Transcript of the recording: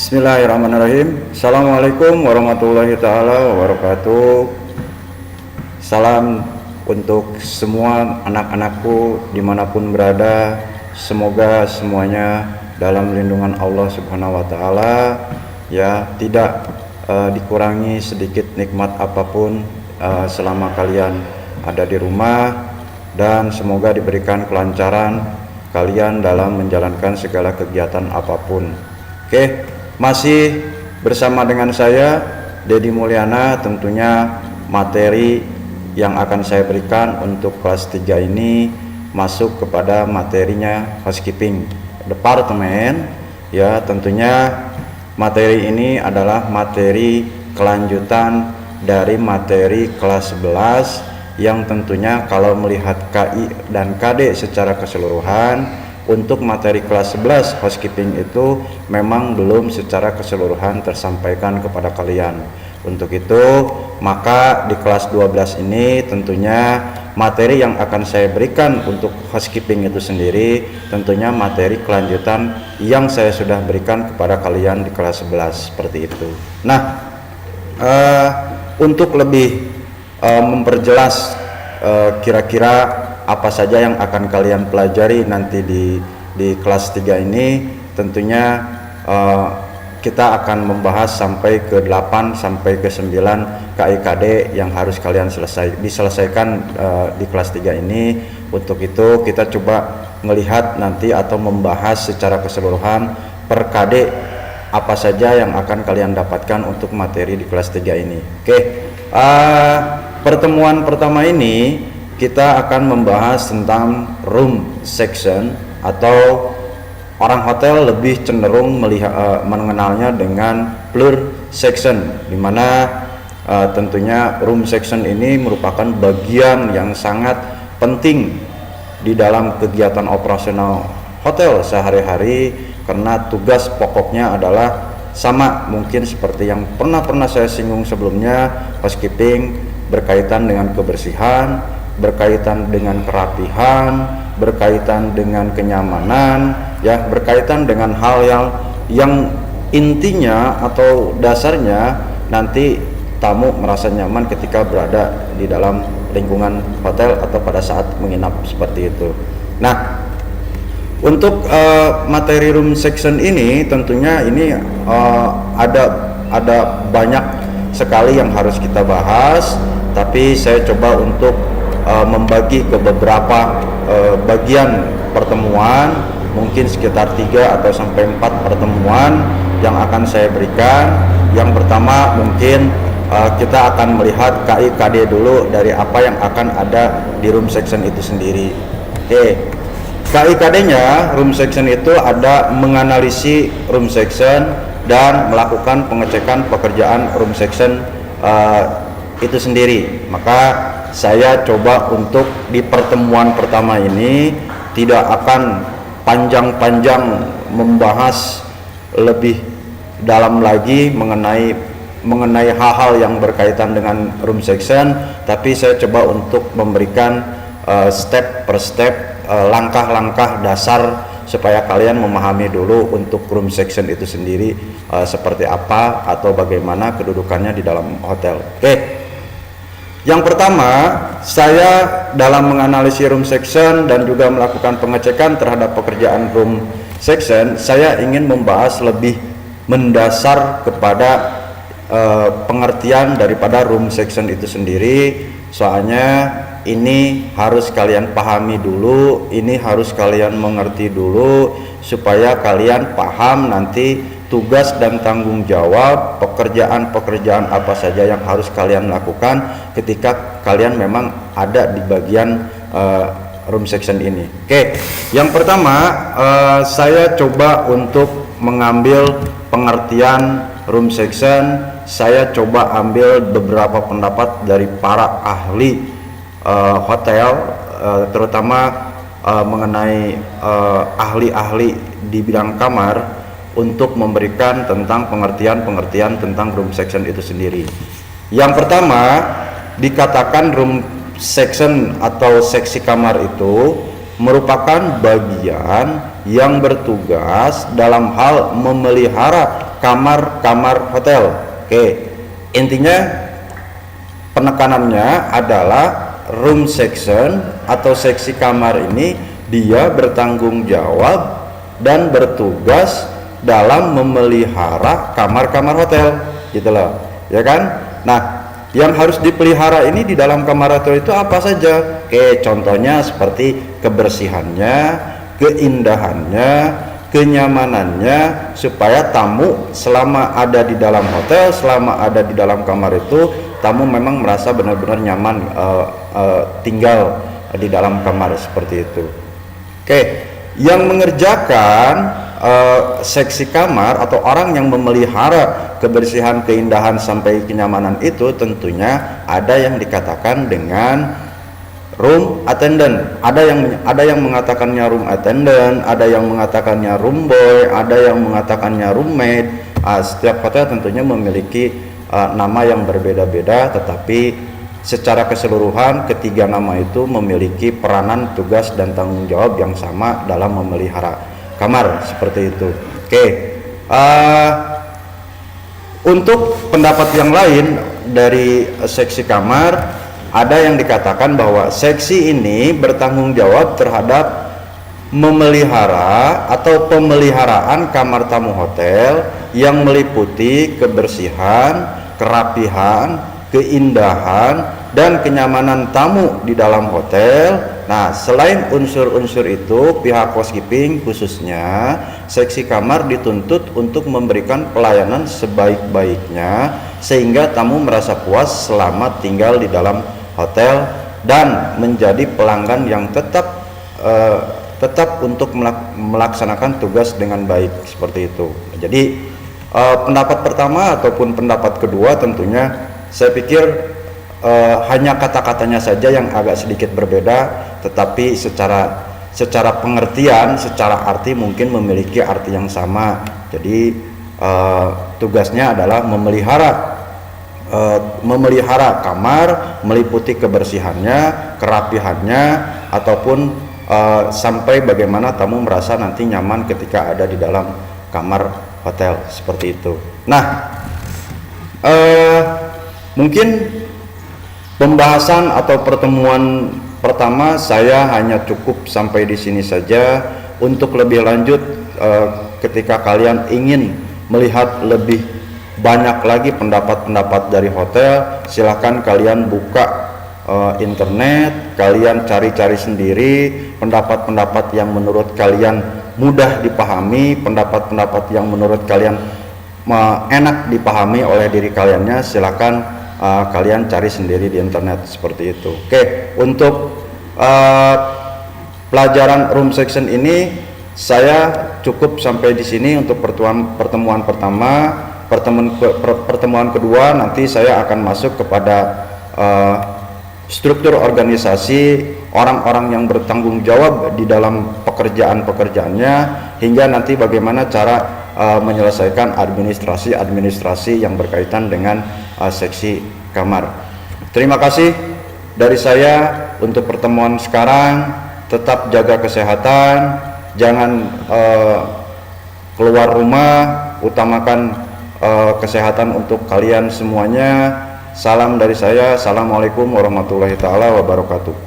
Bismillahirrahmanirrahim. Assalamualaikum warahmatullahi taala wabarakatuh. Salam untuk semua anak-anakku dimanapun berada. Semoga semuanya dalam lindungan Allah Subhanahu wa taala, ya, tidak dikurangi sedikit nikmat apapun selama kalian ada di rumah, dan semoga diberikan kelancaran kalian dalam menjalankan segala kegiatan apapun. Oke, masih bersama dengan saya Dedi Mulyana. Tentunya materi yang akan saya berikan untuk kelas 3 ini masuk kepada materinya housekeeping departemen, ya. Tentunya materi ini adalah materi kelanjutan dari materi kelas 11 yang tentunya kalau melihat KI dan KD secara keseluruhan, untuk materi kelas 11 housekeeping itu memang belum secara keseluruhan tersampaikan kepada kalian. Untuk itu, maka di kelas 12 ini tentunya materi yang akan saya berikan untuk housekeeping itu sendiri tentunya materi kelanjutan yang saya sudah berikan kepada kalian di kelas 11 seperti itu. Nah, untuk lebih memperjelas kira-kira apa saja yang akan kalian pelajari nanti di kelas 3 ini, tentunya kita akan membahas sampai ke 8 sampai ke 9 KIKD yang harus kalian diselesaikan di kelas 3 ini. Untuk itu kita coba melihat nanti atau membahas secara keseluruhan per KD apa saja yang akan kalian dapatkan untuk materi di kelas 3 ini. Oke, pertemuan pertama ini kita akan membahas tentang room section, atau orang hotel lebih cenderung mengenalnya dengan floor section, dimana tentunya room section ini merupakan bagian yang sangat penting di dalam kegiatan operasional hotel sehari-hari, karena tugas pokoknya adalah sama mungkin seperti yang pernah saya singgung sebelumnya. Housekeeping berkaitan dengan kebersihan, berkaitan dengan kerapihan, berkaitan dengan kenyamanan, ya, berkaitan dengan hal yang intinya atau dasarnya nanti tamu merasa nyaman ketika berada di dalam lingkungan hotel atau pada saat menginap seperti itu. Nah, untuk materi room section ini tentunya ini ada banyak sekali yang harus kita bahas, tapi saya coba untuk membagi ke beberapa bagian pertemuan, mungkin sekitar 3 atau sampai 4 pertemuan yang akan saya berikan. Yang pertama mungkin kita akan melihat KI-KD dulu dari apa yang akan ada di room section itu sendiri. Oke, KI-KD-nya room section itu ada menganalisi room section dan melakukan pengecekan pekerjaan room section itu sendiri. Maka saya coba untuk di pertemuan pertama ini tidak akan panjang-panjang membahas lebih dalam lagi mengenai hal-hal yang berkaitan dengan room section, tapi saya coba untuk memberikan step per step, langkah-langkah dasar supaya kalian memahami dulu untuk room section itu sendiri seperti apa atau bagaimana kedudukannya di dalam hotel. Oke. Yang pertama, saya dalam menganalisis room section dan juga melakukan pengecekan terhadap pekerjaan room section, saya ingin membahas lebih mendasar kepada pengertian daripada room section itu sendiri. Soalnya ini harus kalian pahami dulu, ini harus kalian mengerti dulu supaya kalian paham nanti tugas dan tanggung jawab pekerjaan-pekerjaan apa saja yang harus kalian lakukan ketika kalian memang ada di bagian room section ini. Oke, yang pertama saya coba untuk mengambil pengertian room section. Saya coba ambil beberapa pendapat dari para ahli hotel, terutama mengenai ahli-ahli di bidang kamar, untuk memberikan tentang pengertian tentang room section itu sendiri. Yang pertama, dikatakan room section atau seksi kamar itu merupakan bagian yang bertugas dalam hal memelihara kamar-kamar hotel. Oke, intinya penekanannya adalah room section atau seksi kamar ini dia bertanggung jawab dan bertugas dalam memelihara kamar-kamar hotel, gitu loh, ya kan? Nah, yang harus dipelihara ini di dalam kamar hotel itu apa saja? Oke, contohnya seperti kebersihannya, keindahannya, kenyamanannya, supaya tamu selama ada di dalam hotel, selama ada di dalam kamar itu, tamu memang merasa benar-benar nyaman tinggal di dalam kamar seperti itu. Oke, yang mengerjakan seksi kamar atau orang yang memelihara kebersihan, keindahan sampai kenyamanan itu tentunya ada yang dikatakan dengan room attendant. Ada yang mengatakannya room attendant, ada yang mengatakannya room boy, ada yang mengatakannya roommate. Setiap hotel tentunya memiliki nama yang berbeda-beda, tetapi secara keseluruhan ketiga nama itu memiliki peranan, tugas, dan tanggung jawab yang sama dalam memelihara kamar seperti itu. Oke, untuk pendapat yang lain dari seksi kamar, ada yang dikatakan bahwa seksi ini bertanggung jawab terhadap memelihara atau pemeliharaan kamar tamu hotel yang meliputi kebersihan, kerapihan, keindahan, dan kenyamanan tamu di dalam hotel. Nah, selain unsur-unsur itu, pihak housekeeping khususnya seksi kamar dituntut untuk memberikan pelayanan sebaik-baiknya sehingga tamu merasa puas selama tinggal di dalam hotel dan menjadi pelanggan yang tetap untuk melaksanakan tugas dengan baik seperti itu. Jadi pendapat pertama ataupun pendapat kedua tentunya saya pikir hanya kata-katanya saja yang agak sedikit berbeda, tetapi secara pengertian, secara arti mungkin memiliki arti yang sama. Jadi tugasnya adalah memelihara kamar, meliputi kebersihannya, kerapihannya, ataupun sampai bagaimana tamu merasa nanti nyaman ketika ada di dalam kamar hotel seperti itu. Nah, mungkin pembahasan atau pertemuan pertama saya hanya cukup sampai di sini saja. Untuk lebih lanjut, ketika kalian ingin melihat lebih banyak lagi pendapat-pendapat dari hotel, silahkan kalian buka internet, kalian cari-cari sendiri pendapat-pendapat yang menurut kalian mudah dipahami, pendapat-pendapat yang menurut kalian enak dipahami oleh diri kaliannya, silahkan kalian cari sendiri di internet seperti itu. Oke, untuk pelajaran room section ini saya cukup sampai di sini untuk pertemuan pertama. Pertemuan kedua nanti saya akan masuk kepada struktur organisasi, orang-orang yang bertanggung jawab di dalam pekerjaannya, hingga nanti bagaimana cara menyelesaikan administrasi yang berkaitan dengan seksi kamar. Terima kasih dari saya untuk pertemuan sekarang. Tetap jaga kesehatan, jangan keluar rumah, utamakan kesehatan untuk kalian semuanya. Salam dari saya. Assalamualaikum warahmatullahi taala wabarakatuh.